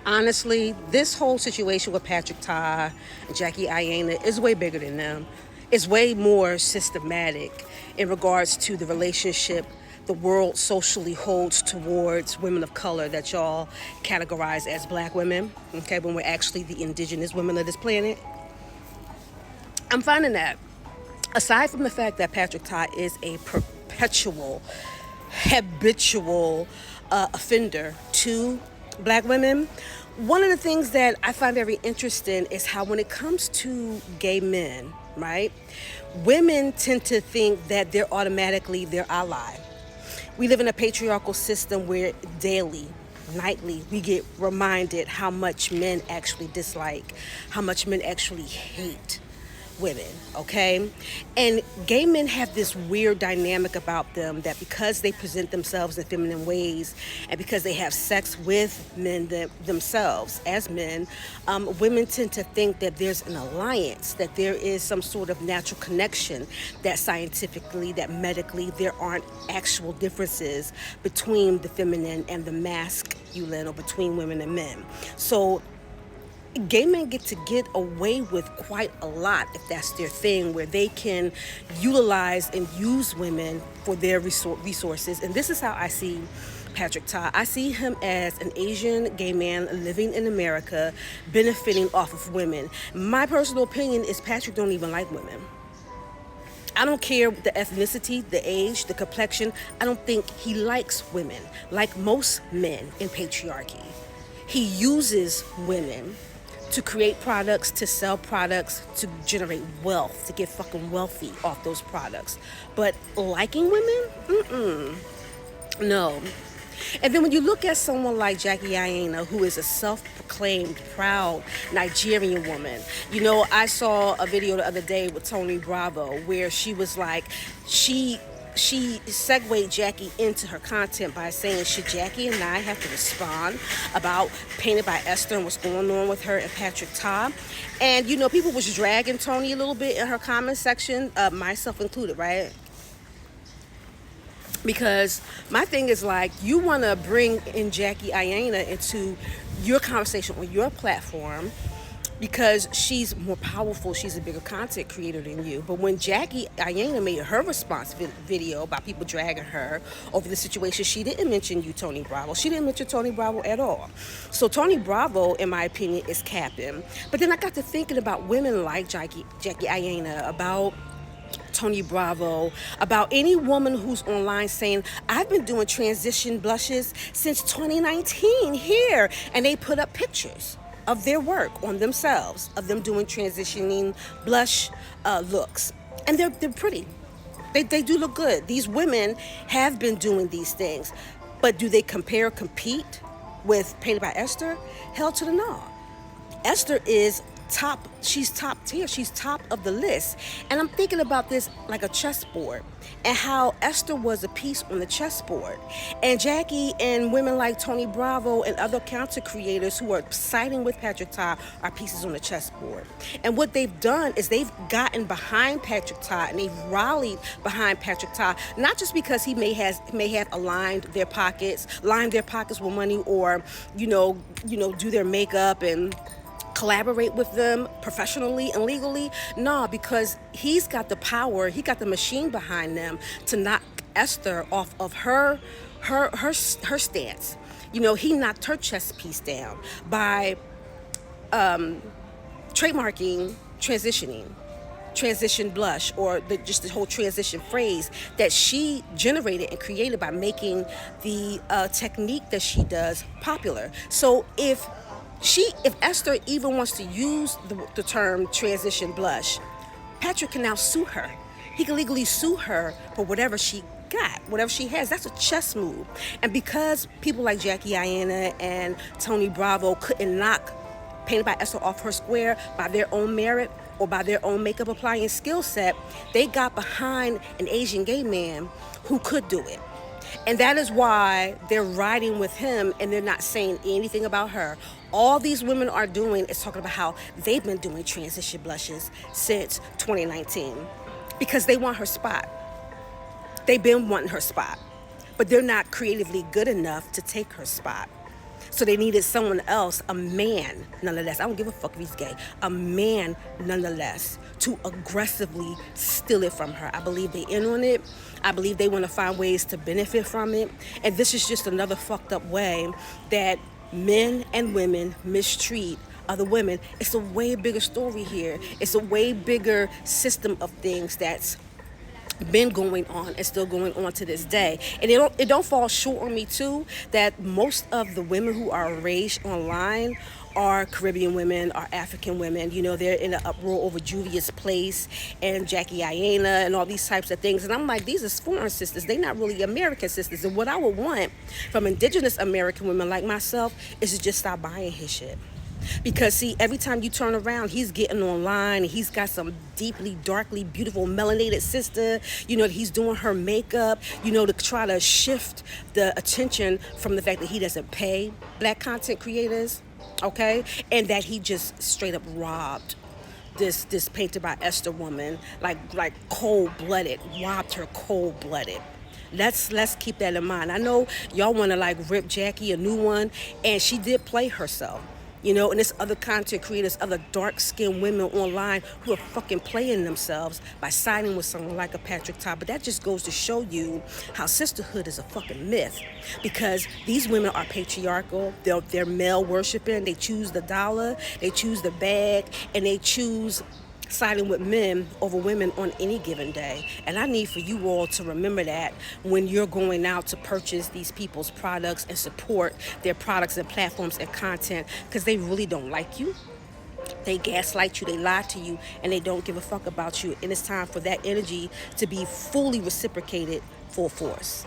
Honestly, this whole situation with Patrick Ty and Jackie Aina is way bigger than them. It's way more systematic in regards to the relationship the world socially holds towards women of color that y'all categorize as black women, okay, when we're actually the indigenous women of this planet. I'm finding that, aside from the fact that Patrick Ty is a perpetual, habitual offender to black women, one of the things that I find very interesting is how when it comes to gay men, right, women tend to think that they're automatically their ally. We live in a patriarchal system where daily, nightly, we get reminded how much men actually dislike, how much men actually hate women, okay? And gay men have this weird dynamic about them that because they present themselves in feminine ways and because they have sex with men themselves as men, women tend to think that there's an alliance, that there is some sort of natural connection, that scientifically, that medically, there aren't actual differences between the feminine and the masculine or between women and men. So gay men get away with quite a lot if that's their thing, where they can utilize and use women for their resources. And this is how I see Patrick Ty. I see him as an Asian gay man living in America, benefiting off of women. My personal opinion is Patrick don't even like women. I don't care the ethnicity, the age, the complexion. I don't think he likes women like most men in patriarchy. He uses women to create products, to sell products, to generate wealth, to get fucking wealthy off those products. But liking women? No. And then when you look at someone like Jackie Aina, who is a self-proclaimed proud Nigerian woman, you know, I saw a video the other day with Tony Bravo where she was like, she segued Jackie into her content by saying, should Jackie and I have to respond about Painted by Esther and what's going on with her and Patrick Ty? And, you know, people was dragging Tony a little bit in her comment section, myself included, right? Because my thing is like, you want to bring in Jackie Aina into your conversation on your platform because she's more powerful, she's a bigger content creator than you. But when Jackie Aina made her response video about people dragging her over the situation, she didn't mention you, Tony Bravo. She didn't mention Tony Bravo at all. So Tony Bravo, in my opinion, is capping. But then I got to thinking about women like Jackie Aina, about Tony Bravo, about any woman who's online saying, I've been doing transition blushes since 2019 here. And they put up pictures of their work on themselves, of them doing transitioning blush looks. And they're pretty. They do look good. These women have been doing these things. But do they compete with Painted by Esther? Hell to the no. Esther is top, she's top tier, she's top of the list. And I'm thinking about this like a chessboard and how Esther was a piece on the chessboard. And Jackie and women like Tony Bravo and other content creators who are siding with Patrick Ty are pieces on the chessboard. And what they've done is they've gotten behind Patrick Ty and they've rallied behind Patrick Ty, not just because he may have lined their pockets with money, or do their makeup and collaborate with them professionally and legally. No, because he's got the power, he got the machine behind them to knock Esther off of her stance. You know, he knocked her chess piece down by trademarking transition blush, or just the whole transition phrase that she generated and created by making the technique that she does popular. So if Esther even wants to use the term transition blush, Patrick can now sue her. He can legally sue her for whatever she got, whatever she has. That's a chess move. And because people like Jackie Aina and Tony Bravo couldn't knock Painted by Esther off her square by their own merit or by their own makeup applying skill set, they got behind an Asian gay man who could do it. And that is why they're riding with him and they're not saying anything about her. All these women are doing is talking about how they've been doing transition blushes since 2019 because they want her spot. They've been wanting her spot, but they're not creatively good enough to take her spot. So they needed someone else, a man, nonetheless. I don't give a fuck if he's gay. A man, nonetheless, to aggressively steal it from her. I believe they in on it. I believe they want to find ways to benefit from it. And this is just another fucked up way that men and women mistreat other women. It's a way bigger story here. It's a way bigger system of things that's been going on and still going on to this day. And it don't fall short on me too that most of the women who are raised online are Caribbean women, are African women. You know, they're in an uproar over Juvia's Place and Jackie Aina and all these types of things. And I'm like, these are foreign sisters. They're not really American sisters. And what I would want from indigenous American women like myself is to just stop buying his shit. Because see, every time you turn around, he's getting online and he's got some deeply, darkly, beautiful, melanated sister. You know, he's doing her makeup, you know, to try to shift the attention from the fact that he doesn't pay black content creators, okay? And that he just straight up robbed this painted by Esther woman, like cold-blooded, robbed her cold-blooded. Let's keep that in mind. I know y'all want to like rip Jackie a new one, and she did play herself. You know, and there's other content creators, other dark-skinned women online who are fucking playing themselves by siding with someone like a Patrick Todd. But that just goes to show you how sisterhood is a fucking myth. Because these women are patriarchal, they're male worshiping, they choose the dollar, they choose the bag, and they choose siding with men over women on any given day. And I need for you all to remember that when you're going out to purchase these people's products and support their products and platforms and content, because they really don't like you. They gaslight you, they lie to you, and they don't give a fuck about you. And it's time for that energy to be fully reciprocated full force.